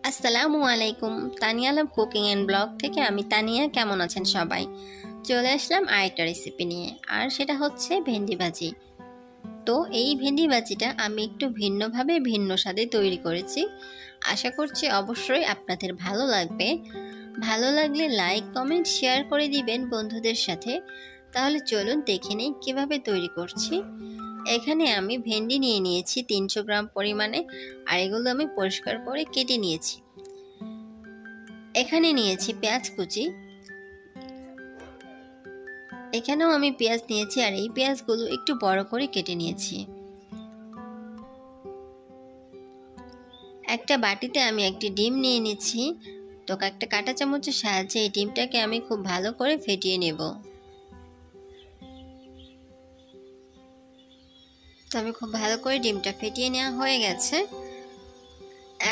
আসসালামু আলাইকুম। তানিয়া লাভ cooking and blog থেকে আমি তানিয়া। কেমন আছেন সবাই? চলে আসলাম আরেকটা রেসিপি নিয়ে, আর সেটা হচ্ছে ভেন্ডি ভাজি। তো এই ভেন্ডি ভাজিটা আমি একটু ভিন্নভাবে ভিন্ন স্বাদে তৈরি করেছি। আশা করছি অবশ্যই আপনাদের ভালো লাগবে। ভালো লাগলে লাইক কমেন্ট শেয়ার করে দিবেন বন্ধুদের সাথে। তাহলে চলুন দেখে নিই কীভাবে তৈরি করছি। এখানে আমি ভেন্ডি নিয়ে নিয়েছি 300 গ্রাম পরিমাণে, আর এগুলো আমি পরিষ্কার করে কেটে নিয়েছি। এখানে নিয়েছি পেঁয়াজ কুচি, এখানেও আমি পেঁয়াজ নিয়েছি, আর এই পেঁয়াজগুলো একটু বড় করে কেটে নিয়েছি। একটা বাটিতে আমি একটি ডিম নিয়ে নিচ্ছি। তো একটা কাঁটা চামচের সাহায্যে এই ডিমটাকে আমি খুব ভালো করে ফেটিয়ে নেব। তো আমি খুব ভালো করে ডিমটা ফেটিয়ে নেওয়া হয়ে গেছে।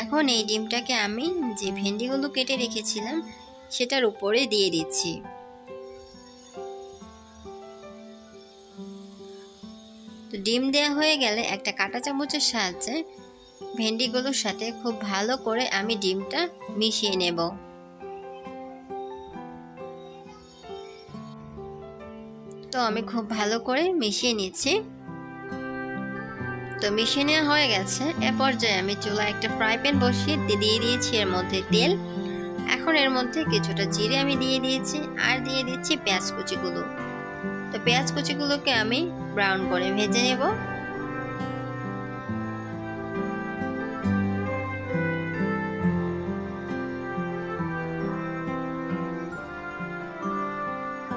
এখন এই ডিমটাকে আমি যে ভেন্ডিগুলো কেটে রেখেছিলাম সেটার উপরে দিয়ে দিচ্ছি। তো ডিম দেওয়া হয়ে গেলে একটা কাঁটা চামচের সাহায্যে ভেন্ডিগুলোর সাথে খুব ভালো করে আমি ডিমটা মিশিয়ে নেব। তো আমি খুব ভালো করে মিশিয়ে নিচ্ছি। তো মিশিয়ে নেওয়া হয়ে গেছে। এ পর্যায়ে আমি চুলায় একটা ফ্রাই প্যান বসিয়ে দিয়ে দিয়েছি এর মধ্যে তেল। এখন এর মধ্যে কিছুটা জিরে আমি দিয়ে দিয়েছি, আর দিয়ে দিচ্ছি পেঁয়াজ কুচিগুলো। তো পেঁয়াজ কুচিগুলোকে আমি ব্রাউন করে ভেজে নেব।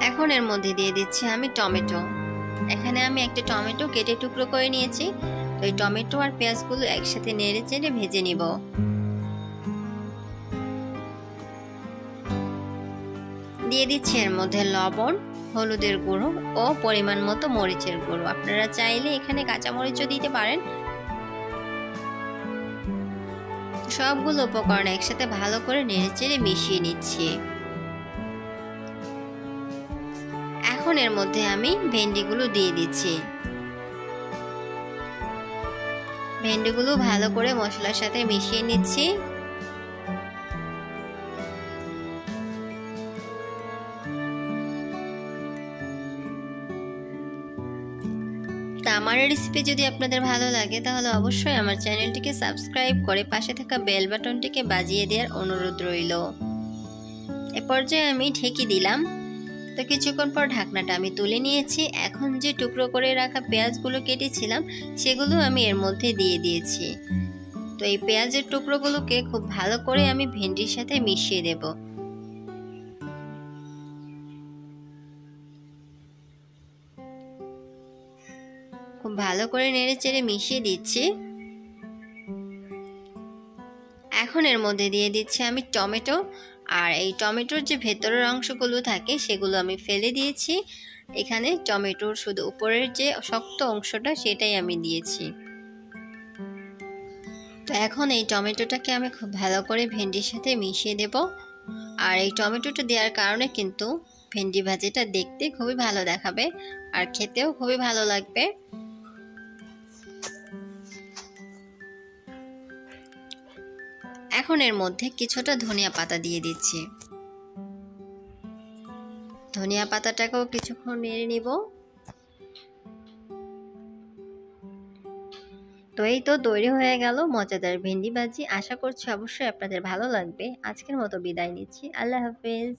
এখন এর মধ্যে দিয়ে দিচ্ছি আমি টমেটো। এখানে আমি একটা টমেটো কেটে টুকরো করে নিয়েছি। তো এই টমেটো আর পেঁয়াজগুলো একসাথে নেড়ে চেড়ে ভেজে নিব। দিয়ে দিচ্ছি এর মধ্যে লবণ, হলুদের গুঁড়ো ও পরিমাণ মতো মরিচের গুঁড়ো। আপনারা চাইলে এখানে কাঁচা মরিচও দিতে পারেন। সবগুলো উপকরণ একসাথে ভালো করে নেড়ে চেড়ে মিশিয়ে নিচ্ছি। এখন এর মধ্যে আমি ভেন্ডিগুলো দিয়ে দিচ্ছি। ভেন্ডিগুলো ভালো করে মশলার সাথে মিশিয়ে নিচ্ছি। আমার রেসিপি যদি আপনাদের ভালো লাগে তাহলে অবশ্যই আমার চ্যানেলটিকে সাবস্ক্রাইব করে পাশে থাকা বেল বাটনটিকে বাজিয়ে দেওয়ার অনুরোধ রইল। এ পর্যায়ে আমি ঢেকে দিলাম। তো কিছুক্ষণ পর ঢাকনাটা আমি তুলে নিয়েছি। এখন যে টুকরো করে রাখা পেঁয়াজগুলো কেটেছিলাম সেগুলো আমি এর মধ্যে দিয়ে দিয়েছি। তো এই পেঁয়াজের টুকরোগুলোকে খুব ভালো করে আমি ভেন্ডির সাথে মিশিয়ে দেব। খুব ভালো করে নেড়ে চেড়ে মিশিয়ে দিচ্ছি। এখন এর মধ্যে দিয়ে দিচ্ছি আমি টমেটো, আর এই টমেটোর যে ভেতরের অংশগুলো থাকে সেগুলো আমি ফেলে দিয়েছি। এখানে টমেটোর শুধু উপরের যে শক্ত অংশটা সেটাই আমি দিয়েছি। তো এখন এই টমেটোটাকে আমি খুব ভালো করে ভেন্ডির সাথে মিশিয়ে দেব। আর এই টমেটোটা দেওয়ার কারণে কিন্তু ভেন্ডি ভাজিটা দেখতে খুবই ভালো দেখাবে, আর খেতেও খুবই ভালো লাগবে। এখন এর মধ্যে কিছুটা ধনিয়া পাতা দিয়ে দিচ্ছি। ধনিয়া পাতাটাকেও কিছুক্ষণ নেড়ে নিব। তো এই তো তৈরি হয়ে গেল মজাদার ভেন্ডি ভাজি। আশা করছি অবশ্যই আপনাদের ভালো লাগবে। আজকের মতো বিদায় নিচ্ছি। আল্লাহ হাফেজ।